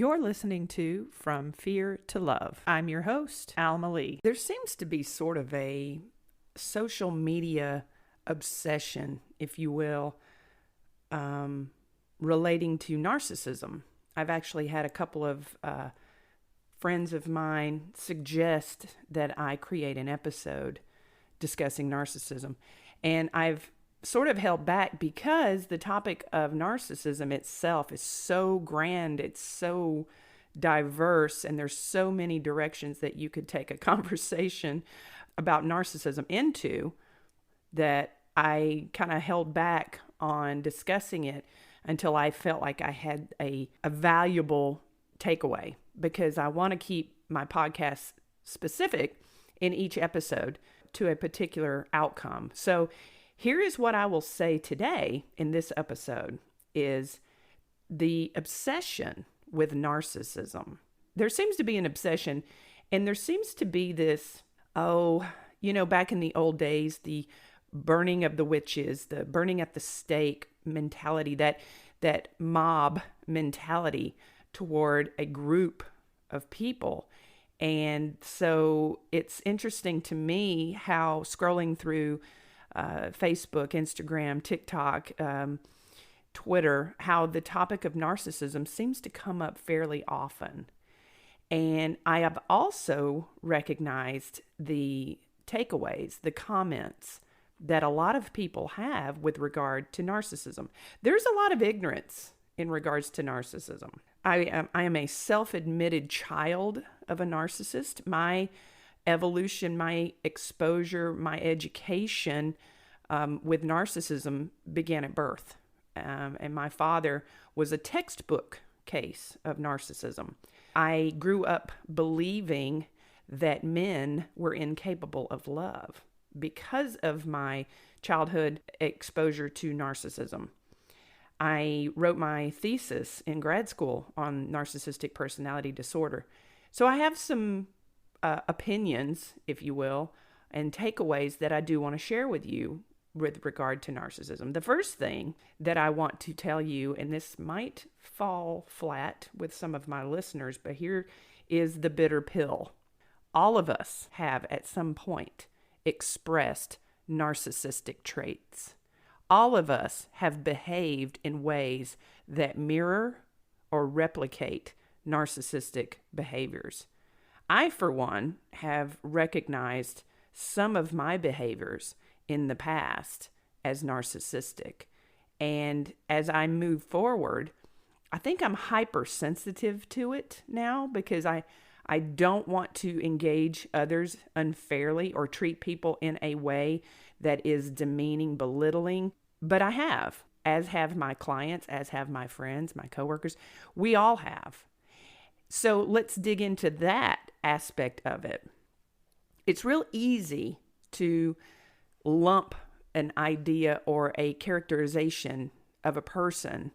You're listening to From Fear to Love. I'm your host, Alma Lee. There seems to be sort of a social media obsession, if you will, relating to narcissism. I've actually had a couple of friends of mine suggest that I create an episode discussing narcissism. And I've sort of held back because the topic of narcissism itself is so grand, it's so diverse, and there's so many directions that you could take a conversation about narcissism into that I kind of held back on discussing it until I felt like I had a valuable takeaway, because I want to keep my podcast specific in each episode to a particular outcome. So here is what I will say today in this episode is the obsession with narcissism. There seems to be an obsession, and there seems to be this, back in the old days, the burning of the witches, the burning at the stake mentality, that mob mentality toward a group of people. And so it's interesting to me how scrolling through Facebook, Instagram, TikTok, Twitter, how the topic of narcissism seems to come up fairly often. And I have also recognized the takeaways, the comments that a lot of people have with regard to narcissism. There's a lot of ignorance in regards to narcissism. I am a self-admitted child of a narcissist. My evolution, my exposure, my education with narcissism began at birth. And my father was a textbook case of narcissism. I grew up believing that men were incapable of love because of my childhood exposure to narcissism. I wrote my thesis in grad school on narcissistic personality disorder. So I have some opinions, if you will, and takeaways that I do want to share with you with regard to narcissism. The first thing that I want to tell you, and this might fall flat with some of my listeners, but here is the bitter pill. All of us have at some point expressed narcissistic traits. All of us have behaved in ways that mirror or replicate narcissistic behaviors. I, for one, have recognized some of my behaviors in the past as narcissistic. And as I move forward, I think I'm hypersensitive to it now because I don't want to engage others unfairly or treat people in a way that is demeaning, belittling. But I have, as have my clients, as have my friends, my coworkers. We all have. So let's dig into that aspect of it. It's real easy to lump an idea or a characterization of a person,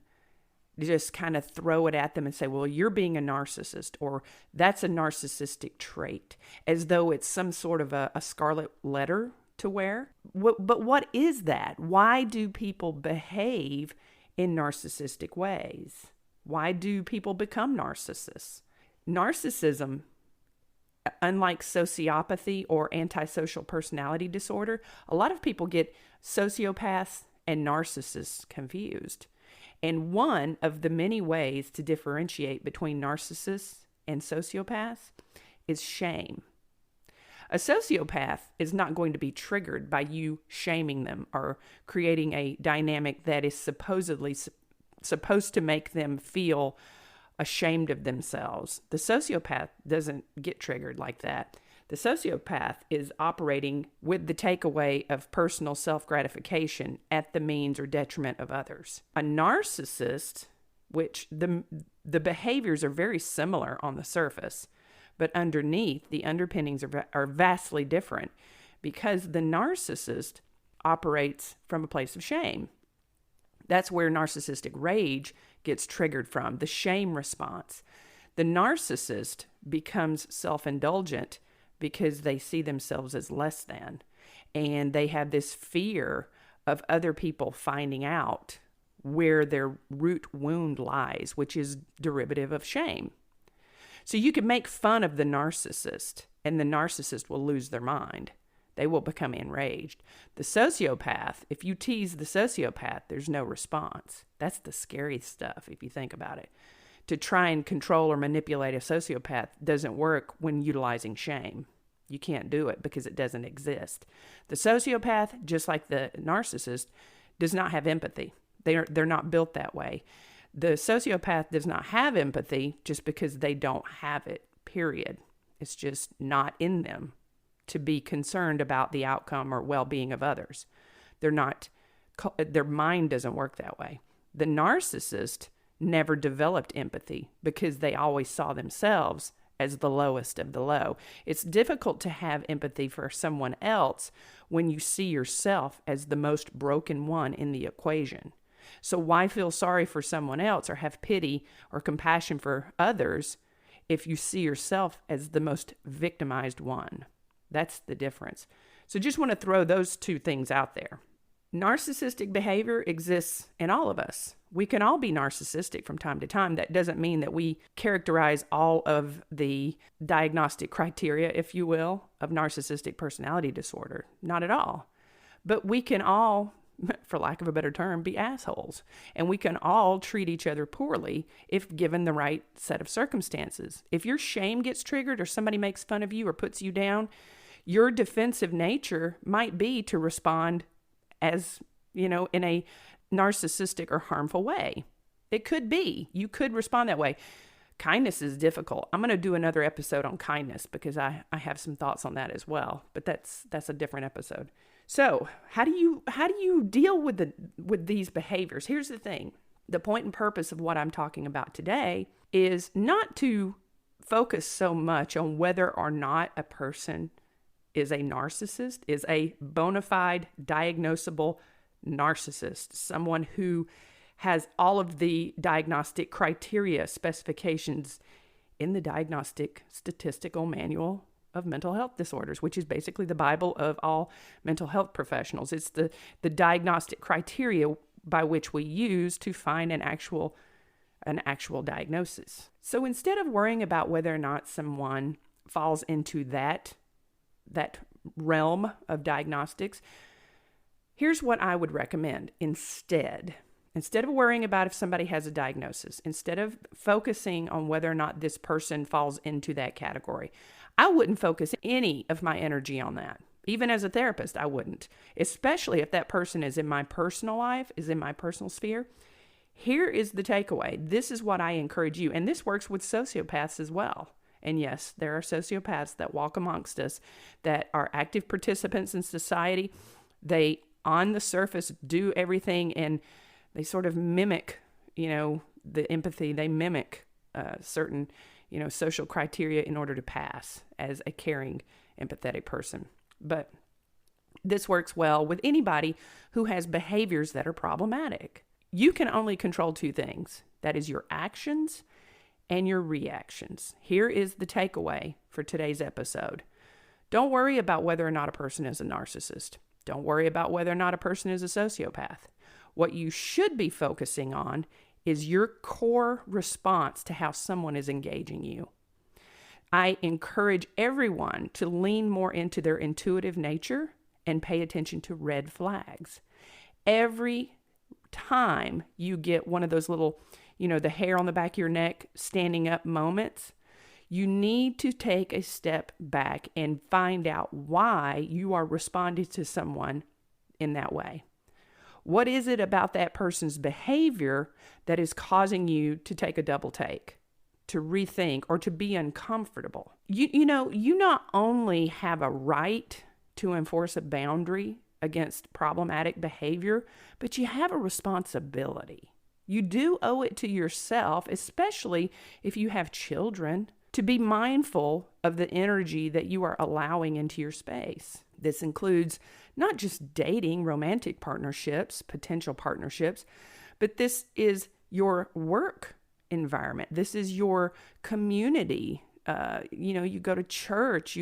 just kind of throw it at them and say, well, you're being a narcissist, or that's a narcissistic trait, as though it's some sort of a scarlet letter to wear. But what is that? Why do people behave in narcissistic ways? Why do people become narcissists? Narcissism, unlike sociopathy or antisocial personality disorder, a lot of people get sociopaths and narcissists confused. And one of the many ways to differentiate between narcissists and sociopaths is shame. A sociopath is not going to be triggered by you shaming them or creating a dynamic that is supposedly supposed to make them feel ashamed of themselves. The sociopath doesn't get triggered like that. The sociopath is operating with the takeaway of personal self-gratification at the means or detriment of others. A narcissist, which the behaviors are very similar on the surface, but underneath, the underpinnings are vastly different because the narcissist operates from a place of shame. That's where narcissistic rage gets triggered from, the shame response. The narcissist becomes self-indulgent because they see themselves as less than, and they have this fear of other people finding out where their root wound lies, which is derivative of shame. So you can make fun of the narcissist, and the narcissist will lose their mind. They will become enraged. The sociopath, if you tease the sociopath, there's no response. That's the scary stuff if you think about it. To try and control or manipulate a sociopath doesn't work when utilizing shame. You can't do it because it doesn't exist. The sociopath, just like the narcissist, does not have empathy. They're not built that way. The sociopath does not have empathy just because they don't have it, period. It's just not in them to be concerned about the outcome or well-being of others. Their mind doesn't work that way. The narcissist never developed empathy because they always saw themselves as the lowest of the low. It's difficult to have empathy for someone else when you see yourself as the most broken one in the equation. So why feel sorry for someone else or have pity or compassion for others if you see yourself as the most victimized one? That's the difference. So just want to throw those two things out there. Narcissistic behavior exists in all of us. We can all be narcissistic from time to time. That doesn't mean that we characterize all of the diagnostic criteria, if you will, of narcissistic personality disorder. Not at all. But we can all, for lack of a better term, be assholes. And we can all treat each other poorly if given the right set of circumstances. If your shame gets triggered or somebody makes fun of you or puts you down, your defensive nature might be to respond as, in a narcissistic or harmful way. It could be. You could respond that way. Kindness is difficult. I'm going to do another episode on kindness because I have some thoughts on that as well. But that's a different episode. So how do you deal with these behaviors? Here's the thing. The point and purpose of what I'm talking about today is not to focus so much on whether or not a person is a narcissist, is a bona fide diagnosable narcissist, someone who has all of the diagnostic criteria specifications in the Diagnostic Statistical Manual of Mental Health Disorders, which is basically the Bible of all mental health professionals. It's the diagnostic criteria by which we use to find an actual diagnosis. So instead of worrying about whether or not someone falls into that realm of diagnostics, here's what I would recommend instead. Instead of worrying about if somebody has a diagnosis, instead of focusing on whether or not this person falls into that category, I wouldn't focus any of my energy on that. Even as a therapist, I wouldn't, especially if that person is in my personal life, is in my personal sphere. Here is the takeaway. This is what I encourage you. And this works with sociopaths as well. And yes, there are sociopaths that walk amongst us that are active participants in society. They, on the surface, do everything and they sort of mimic, the empathy. They mimic certain, social criteria in order to pass as a caring, empathetic person. But this works well with anybody who has behaviors that are problematic. You can only control two things. That is your actions and your reactions. Here is the takeaway for today's episode. Don't worry about whether or not a person is a narcissist. Don't worry about whether or not a person is a sociopath. What you should be focusing on is your core response to how someone is engaging you. I encourage everyone to lean more into their intuitive nature and pay attention to red flags. Every time you get one of those little, the hair on the back of your neck standing up moments, you need to take a step back and find out why you are responding to someone in that way. What is it about that person's behavior that is causing you to take a double take, to rethink, or to be uncomfortable? You not only have a right to enforce a boundary against problematic behavior, but you have a responsibility. You do owe it to yourself, especially if you have children, to be mindful of the energy that you are allowing into your space. This includes not just dating, romantic partnerships, potential partnerships, but this is your work environment. This is your community. You go to church,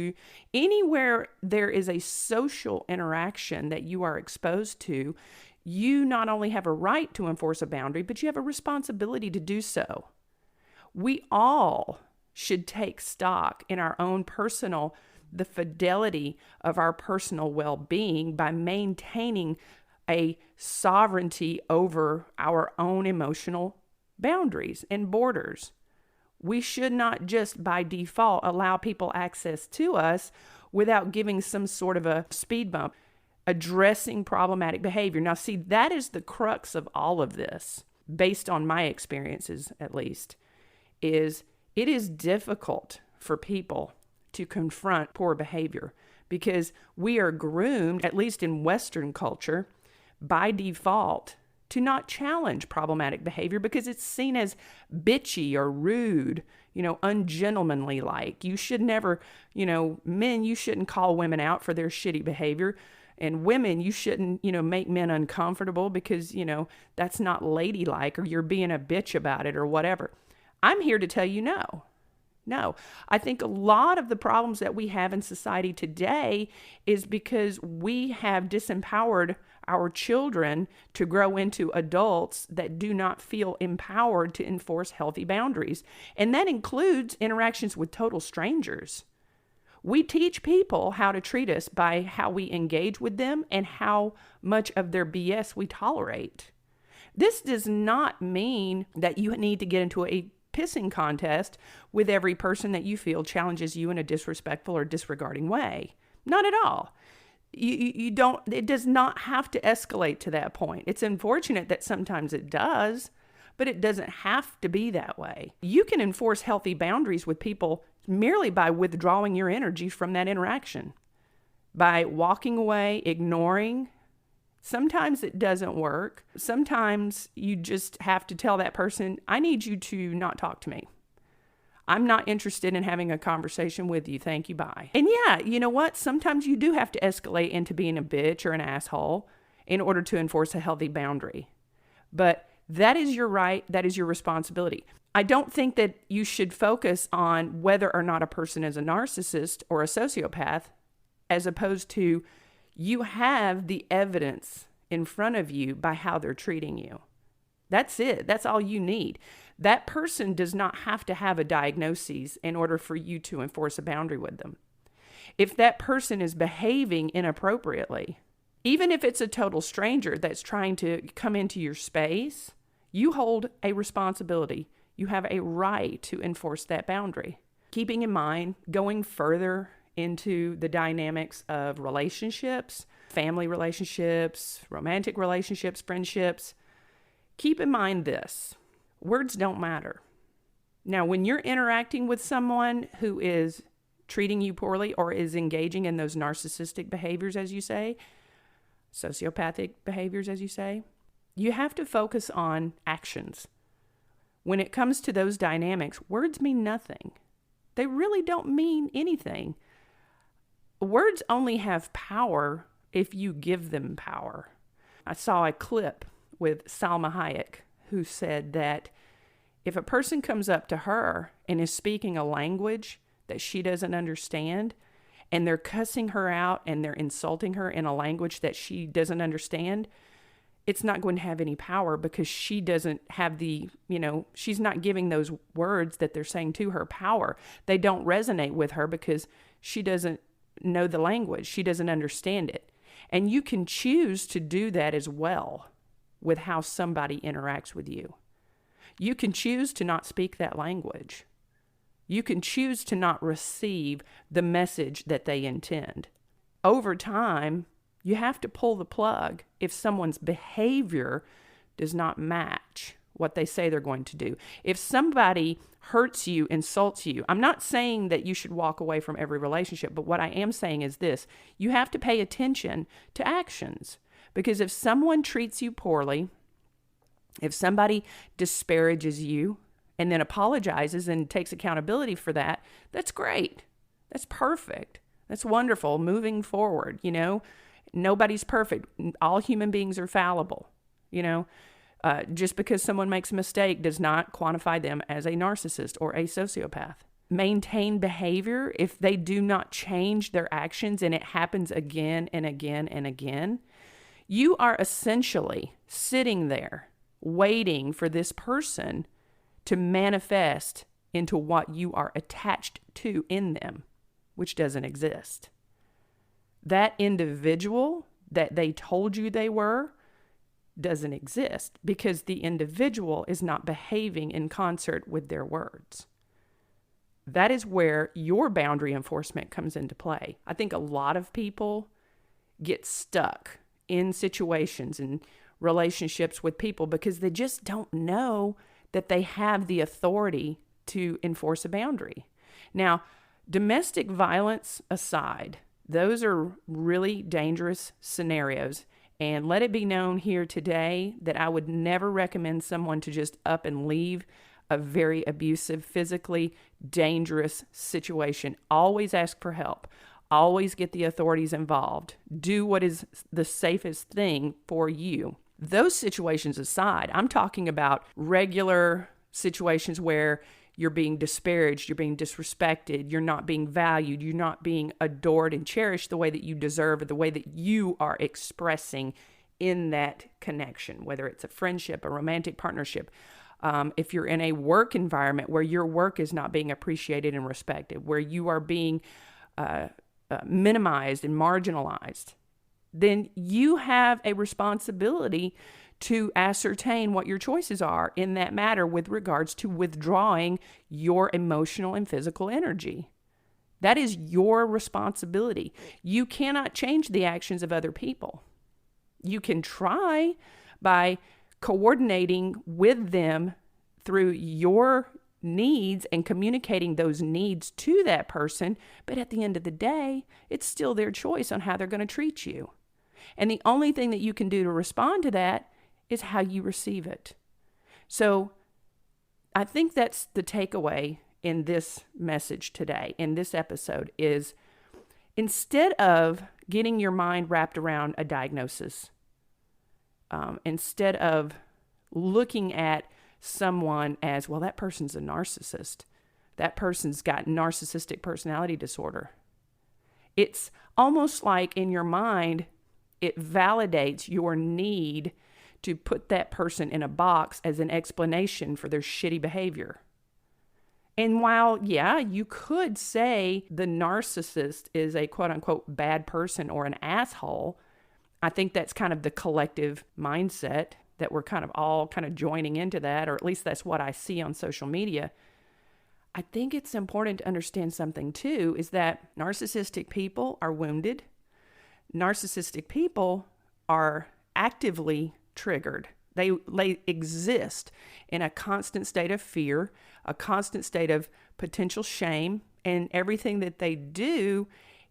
anywhere there is a social interaction that you are exposed to, you not only have a right to enforce a boundary, but you have a responsibility to do so. We all should take stock in the fidelity of our personal well-being by maintaining a sovereignty over our own emotional boundaries and borders. We should not just by default allow people access to us without giving some sort of a speed bump, addressing problematic behavior. Now, see, that is the crux of all of this, based on my experiences at least, is it is difficult for people to confront poor behavior because we are groomed, at least in Western culture, by default to not challenge problematic behavior because it's seen as bitchy or rude, ungentlemanly like. You should never, men, you shouldn't call women out for their shitty behavior. And women, you shouldn't, make men uncomfortable because, that's not ladylike or you're being a bitch about it or whatever. I'm here to tell you no. No, I think a lot of the problems that we have in society today is because we have disempowered our children to grow into adults that do not feel empowered to enforce healthy boundaries. And that includes interactions with total strangers. We teach people how to treat us by how we engage with them and how much of their BS we tolerate. This does not mean that you need to get into a pissing contest with every person that you feel challenges you in a disrespectful or disregarding way. Not at all. You don't, it does not have to escalate to that point. It's unfortunate that sometimes it does, but it doesn't have to be that way. You can enforce healthy boundaries with people merely by withdrawing your energy from that interaction, by walking away, ignoring. Sometimes it doesn't work. Sometimes you just have to tell that person, I need you to not talk to me. I'm not interested in having a conversation with you. Thank you. Bye. And yeah, you know what? Sometimes you do have to escalate into being a bitch or an asshole in order to enforce a healthy boundary. But that is your right. That is your responsibility. I don't think that you should focus on whether or not a person is a narcissist or a sociopath, as opposed to you have the evidence in front of you by how they're treating you. That's it. That's all you need. That person does not have to have a diagnosis in order for you to enforce a boundary with them. If that person is behaving inappropriately, even if it's a total stranger that's trying to come into your space, you hold a responsibility. You have a right to enforce that boundary. Keeping in mind, going further into the dynamics of relationships, family relationships, romantic relationships, friendships, keep in mind this. Words don't matter. Now, when you're interacting with someone who is treating you poorly or is engaging in those narcissistic behaviors, as you say, sociopathic behaviors, as you say, you have to focus on actions. When it comes to those dynamics, words mean nothing. They really don't mean anything. Words only have power if you give them power. I saw a clip with Salma Hayek who said that if a person comes up to her and is speaking a language that she doesn't understand, and they're cussing her out and they're insulting her in a language that she doesn't understand, it's not going to have any power because she doesn't have she's not giving those words that they're saying to her power. They don't resonate with her because she doesn't know the language. She doesn't understand it. And you can choose to do that as well with how somebody interacts with you. You can choose to not speak that language. You can choose to not receive the message that they intend. Over time, you have to pull the plug if someone's behavior does not match what they say they're going to do. If somebody hurts you, insults you, I'm not saying that you should walk away from every relationship, but what I am saying is this: you have to pay attention to actions. Because if someone treats you poorly, if somebody disparages you and then apologizes and takes accountability for that, that's great. That's perfect. That's wonderful. Moving forward, nobody's perfect. All human beings are fallible. Just because someone makes a mistake does not quantify them as a narcissist or a sociopath. Maintain behavior if they do not change their actions and it happens again and again and again. You are essentially sitting there waiting for this person to manifest into what you are attached to in them, which doesn't exist. That individual that they told you they were doesn't exist because the individual is not behaving in concert with their words. That is where your boundary enforcement comes into play. I think a lot of people get stuck in situations and relationships with people because they just don't know that they have the authority to enforce a boundary. Now, domestic violence aside, those are really dangerous scenarios. And let it be known here today that I would never recommend someone to just up and leave a very abusive, physically dangerous situation. Always ask for help. Always get the authorities involved. Do what is the safest thing for you. Those situations aside, I'm talking about regular situations where you're being disparaged, you're being disrespected, you're not being valued, you're not being adored and cherished the way that you deserve or the way that you are expressing in that connection, whether it's a friendship, a romantic partnership. If you're in a work environment where your work is not being appreciated and respected, where you are being minimized and marginalized, then you have a responsibility to ascertain what your choices are in that matter with regards to withdrawing your emotional and physical energy. That is your responsibility. You cannot change the actions of other people. You can try by coordinating with them through your needs and communicating those needs to that person, but at the end of the day, it's still their choice on how they're going to treat you. And the only thing that you can do to respond to that is how you receive it. So I think that's the takeaway in this message today, in this episode, is instead of getting your mind wrapped around a diagnosis, instead of looking at someone as, well, that person's a narcissist, that person's got narcissistic personality disorder. It's almost like in your mind, it validates your need to put that person in a box as an explanation for their shitty behavior. And while, yeah, you could say the narcissist is a quote unquote bad person or an asshole, I think that's kind of the collective mindset that we're kind of all kind of joining into that, or at least that's what I see on social media. I think it's important to understand something too, is that narcissistic people are wounded. Narcissistic people are actively triggered. They exist in a constant state of fear, a constant state of potential shame, and everything that they do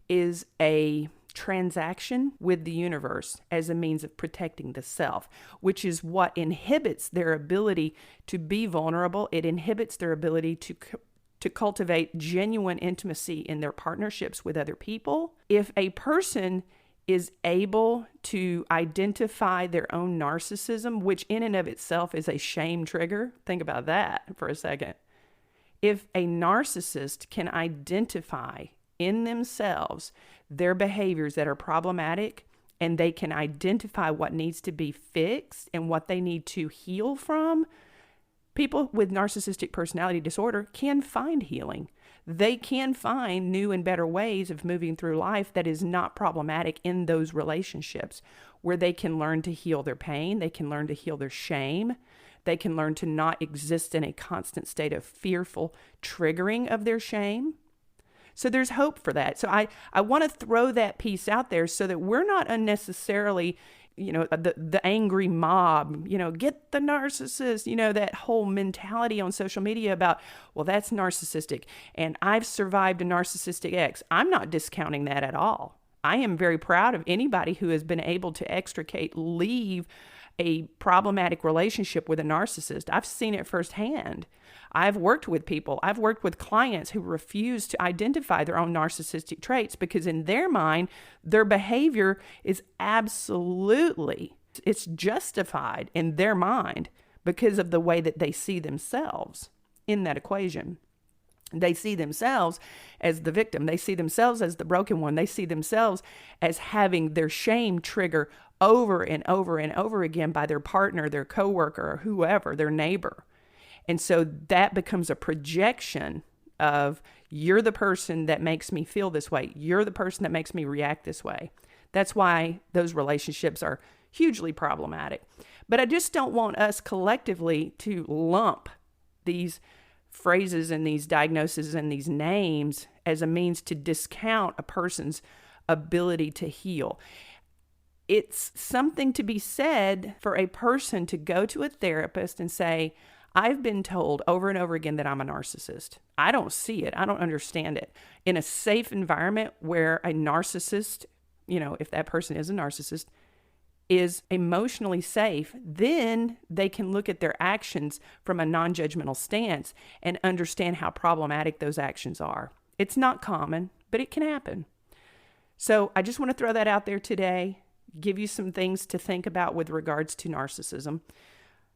is a transaction with the universe as a means of protecting the self, which is what inhibits their ability to be vulnerable. It inhibits their ability to cultivate genuine intimacy in their partnerships with other people. If a person is able to identify their own narcissism, which in and of itself is a shame trigger, think about that for a second. If a narcissist can identify in themselves their behaviors that are problematic, and they can identify what needs to be fixed and what they need to heal from, people with narcissistic personality disorder can find healing. They can find new and better ways of moving through life that is not problematic in those relationships, where they can learn to heal their pain, they can learn to heal their shame, they can learn to not exist in a constant state of fearful triggering of their shame. So there's hope for that. So I want to throw that piece out there so that we're not unnecessarily, the angry mob, get the narcissist, that whole mentality on social media about, well, that's narcissistic and I've survived a narcissistic ex. I'm not discounting that at all. I am very proud of anybody who has been able to leave a problematic relationship with a narcissist. I've seen it firsthand. I've worked with people, I've worked with clients who refuse to identify their own narcissistic traits because in their mind, their behavior is it's justified in their mind because of the way that they see themselves in that equation. They see themselves as the victim. They see themselves as the broken one. They see themselves as having their shame trigger over and over and over again by their partner, their coworker, or whoever, their neighbor. And so that becomes a projection of, you're the person that makes me feel this way. You're the person that makes me react this way. That's why those relationships are hugely problematic. But I just don't want us collectively to lump these phrases and these diagnoses and these names as a means to discount a person's ability to heal. It's something to be said for a person to go to a therapist and say, I've been told over and over again that I'm a narcissist. I don't see it. I don't understand it. In a safe environment where a narcissist, if that person is a narcissist, is emotionally safe, then they can look at their actions from a non-judgmental stance and understand how problematic those actions are. It's not common, but it can happen. So I just want to throw that out there today, give you some things to think about with regards to narcissism.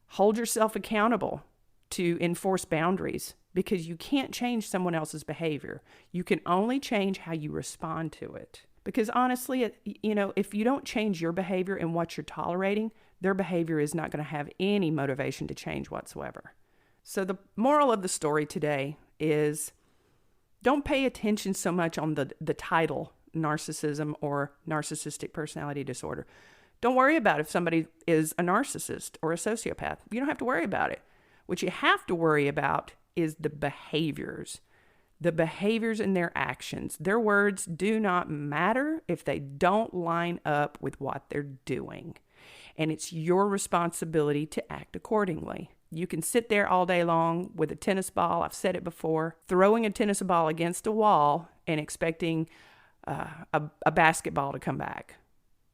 Hold yourself accountable to enforce boundaries, because you can't change someone else's behavior. You can only change how you respond to it. Because honestly, if you don't change your behavior and what you're tolerating, their behavior is not going to have any motivation to change whatsoever. So the moral of the story today is, don't pay attention so much on the title narcissism or narcissistic personality disorder. Don't worry about if somebody is a narcissist or a sociopath. You don't have to worry about it. What you have to worry about is the behaviors and their actions. Their words do not matter if they don't line up with what they're doing. And it's your responsibility to act accordingly. You can sit there all day long with a tennis ball. I've said it before, throwing a tennis ball against a wall and expecting a basketball to come back.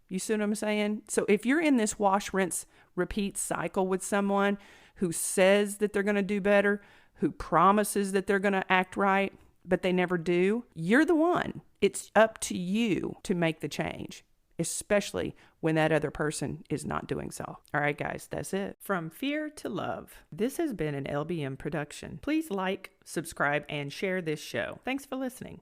You see what I'm saying? So if you're in this wash, rinse, repeat cycle with someone who says that they're going to do better, who promises that they're going to act right, but they never do, you're the one. It's up to you to make the change, especially when that other person is not doing so. All right, guys, that's it. From Fear to Love. This has been an LBM production. Please like, subscribe, and share this show. Thanks for listening.